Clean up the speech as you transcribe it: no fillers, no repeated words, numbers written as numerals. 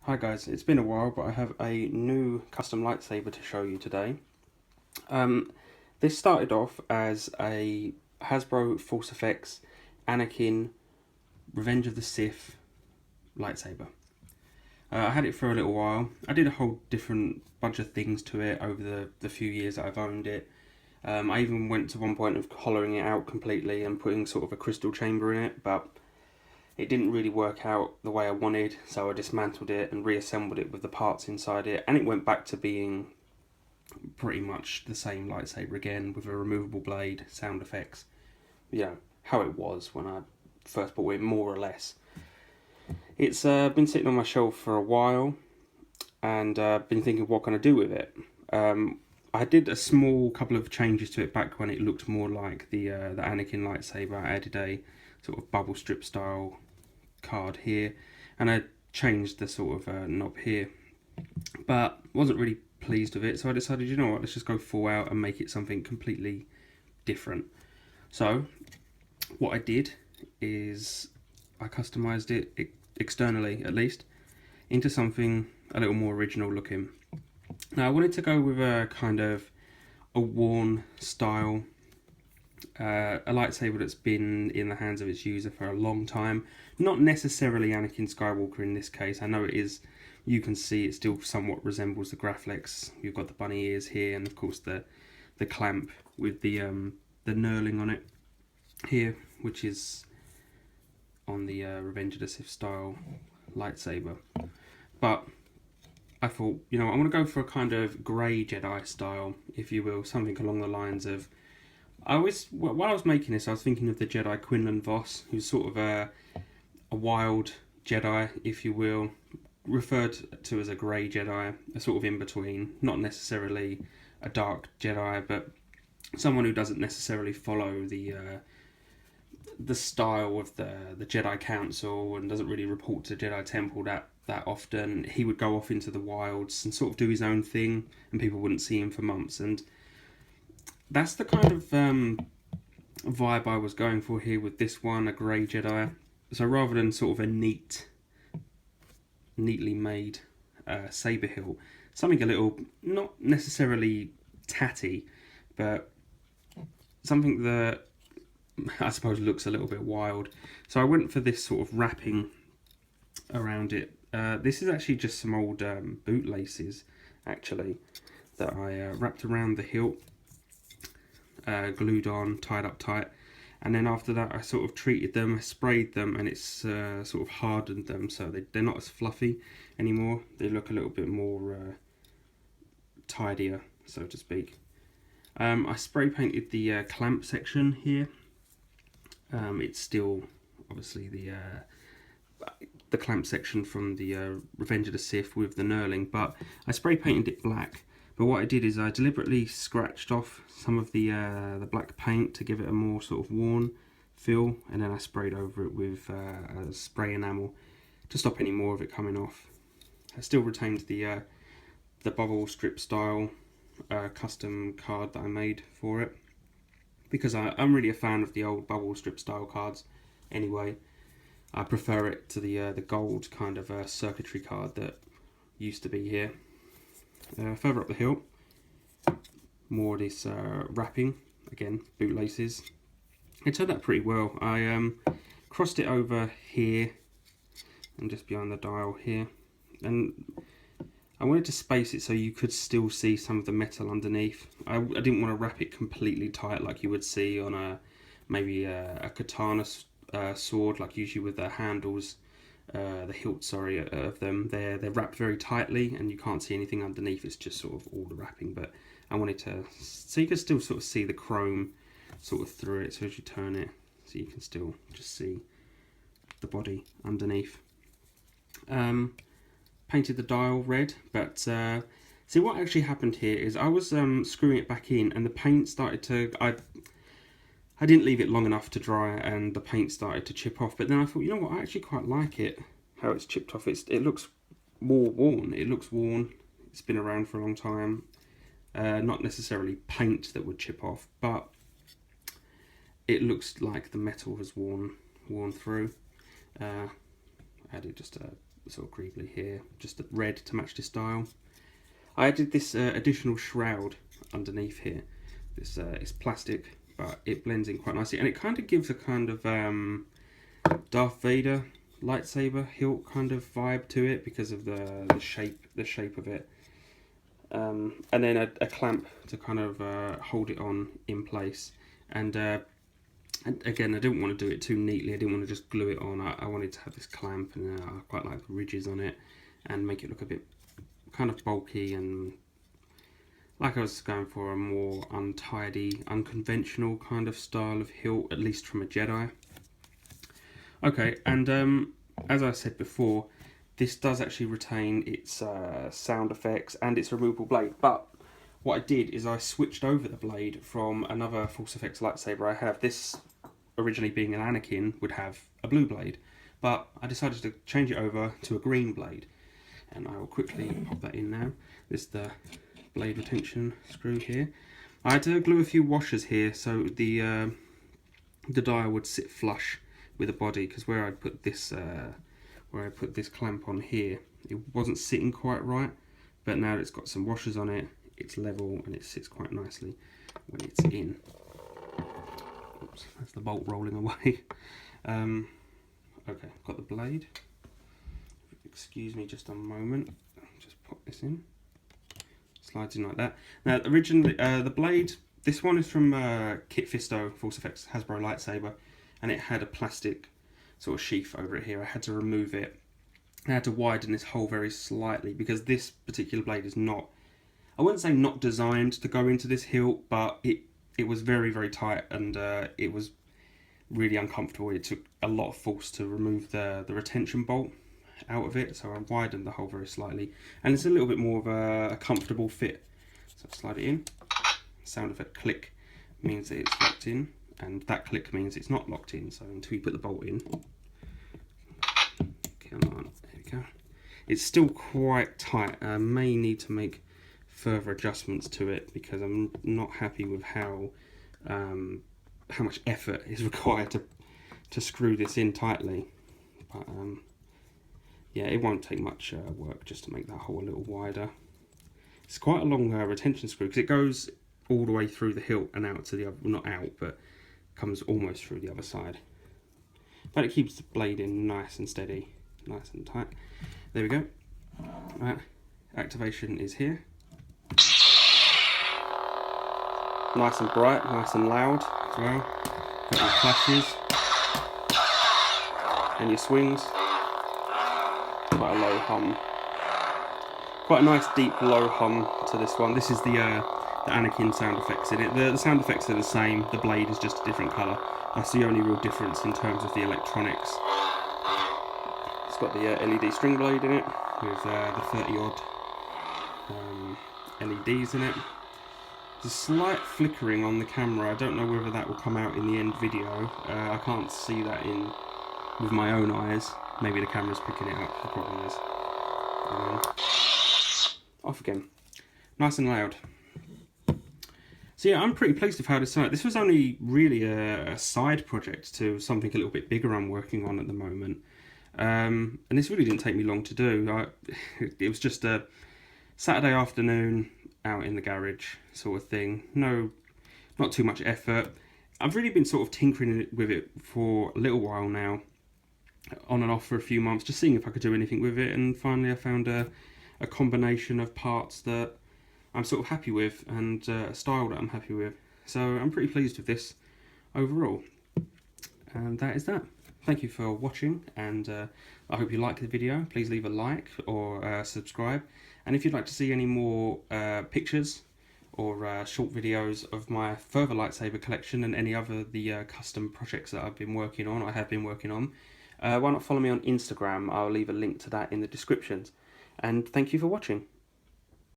Hi guys, it's been a while, but I have a new custom lightsaber to show you today. This started off as a Hasbro ForceFX Anakin Revenge of the Sith lightsaber. I had it for a little while. I did a whole different bunch of things to it over the few years that I've owned it. I even went to one point of hollowing it out completely and putting sort of a crystal chamber in it, but it didn't really work out the way I wanted, so I dismantled it and reassembled it with the parts inside it, and it went back to being pretty much the same lightsaber again with a removable blade, sound effects, how it was when I first bought it, more or less. It's been sitting on my shelf for a while, and been thinking what can I do with it. I did a small couple of changes to it back when it looked more like the Anakin lightsaber. I added a sort of bubble strip style card here, and I changed the sort of knob here, but wasn't really pleased with it, so I decided, you know what, let's just go full out and make it something completely different. So what I did is I customized it externally, at least, into something a little more original looking. Now I wanted to go with a kind of a worn style, a lightsaber that's been in the hands of its user for a long time. Not necessarily Anakin Skywalker in this case. I know it is, you can see it still somewhat resembles the Graflex. You've got the bunny ears here, and of course the clamp with the knurling on it here, which is on the Revenge of the Sith style lightsaber. But I thought, you know, I'm going to go for a kind of grey Jedi style, if you will, something along the lines of, while I was making this, I was thinking of the Jedi Quinlan Vos, who's sort of a wild Jedi, if you will, referred to as a grey Jedi, a sort of in between, not necessarily a dark Jedi, but someone who doesn't necessarily follow the style of the Jedi Council and doesn't really report to the Jedi Temple that often. He would go off into the wilds and sort of do his own thing, and people wouldn't see him for months. And that's the kind of vibe I was going for here with this one, a grey Jedi. So rather than sort of a neatly made saber hilt, something a little, not necessarily tatty, but something that I suppose looks a little bit wild. So I went for this sort of wrapping around it. This is actually just some old boot laces, actually, that I wrapped around the hilt, glued on, tied up tight, and then after that I sort of treated them, sprayed them, and it's sort of hardened them so they're not as fluffy anymore. They look a little bit more tidier, so to speak. I spray painted the clamp section here. It's still obviously the clamp section from the Revenge of the Sith with the knurling, but I spray painted it black. But what I did is I deliberately scratched off some of the black paint to give it a more sort of worn feel, and then I sprayed over it with a spray enamel to stop any more of it coming off. I still retained the bubble strip style custom card that I made for it, because I'm really a fan of the old bubble strip style cards anyway. I prefer it to the gold kind of circuitry card that used to be here. Further up the hilt, more of this wrapping, again, boot laces. It turned out pretty well. I crossed it over here and just behind the dial here, and I wanted to space it so you could still see some of the metal underneath. I didn't want to wrap it completely tight like you would see on maybe a katana sword, like usually with the handles, the hilt, sorry, of them. They're wrapped very tightly and you can't see anything underneath. It's just sort of all the wrapping, but I wanted to, so you can still sort of see the chrome sort of through it. So as you turn it, so you can still just see the body underneath. Painted the dial red, but see what actually happened here is I was screwing it back in, and the paint started to, I didn't leave it long enough to dry, and the paint started to chip off. But then I thought, you know what, I actually quite like it, how it's chipped off. It looks more worn. It looks worn. It's been around for a long time. Not necessarily paint that would chip off, but it looks like the metal has worn through. Added just a sort of greebly here, just the red to match this dial. I added this additional shroud underneath here. This it's plastic, but it blends in quite nicely, and it kind of gives a kind of Darth Vader lightsaber hilt kind of vibe to it because of the shape of it. And then a clamp to kind of hold it on in place. And again, I didn't want to do it too neatly. I didn't want to just glue it on. I wanted to have this clamp, and I quite like the ridges on it and make it look a bit kind of bulky, and like I was going for a more untidy, unconventional kind of style of hilt, at least from a Jedi. Okay, and as I said before, this does actually retain its sound effects and its removable blade, but what I did is I switched over the blade from another ForceFX lightsaber I have. This, originally being an Anakin, would have a blue blade, but I decided to change it over to a green blade, and I will quickly pop that in now. This is the blade retention screw here. I had to glue a few washers here so the dial would sit flush with the body, because where I put this clamp on here, it wasn't sitting quite right, but now it's got some washers on it, it's level and it sits quite nicely when it's in. Oops, that's the bolt rolling away. Okay, got the blade. Excuse me just a moment, just pop this in. Slides in like that. Now originally the blade, this one is from Kit Fisto ForceFX Hasbro Lightsaber, and it had a plastic sort of sheath over it here. I had to remove it. I had to widen this hole very slightly because this particular blade is not, I wouldn't say not designed to go into this hilt, but it was very, very tight, and it was really uncomfortable. It took a lot of force to remove the retention bolt out of it, so I widened the hole very slightly, and it's a little bit more of a comfortable fit. So slide it in. Sound effect click means that it's locked in, and that click means it's not locked in. So until you put the bolt in, come on, there we go. It's still quite tight. I may need to make further adjustments to it because I'm not happy with how much effort is required to screw this in tightly. But yeah, it won't take much work just to make that hole a little wider. It's quite a long retention screw because it goes all the way through the hilt and out to the other, well, not out, but comes almost through the other side. But it keeps the blade in nice and steady, nice and tight. There we go. Right, activation is here. Nice and bright, nice and loud as well. Got your flashes and your swings. Quite a low hum. Quite a nice deep low hum to this one. This is the Anakin sound effects in it. The sound effects are the same, the blade is just a different colour. That's the only real difference in terms of the electronics. It's got the LED string blade in it with the 30 odd LEDs in it. There's a slight flickering on the camera. I don't know whether that will come out in the end video. I can't see that with my own eyes. Maybe the camera's picking it up, the problem is. Off again. Nice and loud. So yeah, I'm pretty pleased with how this turned out. This was only really a side project to something a little bit bigger I'm working on at the moment. And this really didn't take me long to do. It was just a Saturday afternoon out in the garage sort of thing. No, not too much effort. I've really been sort of tinkering with it for a little while now, on and off for a few months, just seeing if I could do anything with it, and finally I found a combination of parts that I'm sort of happy with, and a style that I'm happy with. So I'm pretty pleased with this overall. And that is that. Thank you for watching, and I hope you liked the video. Please leave a like or subscribe. And if you'd like to see any more pictures or short videos of my further lightsaber collection and any other custom projects that I've been working on, why not follow me on Instagram? I'll leave a link to that in the descriptions. And thank you for watching.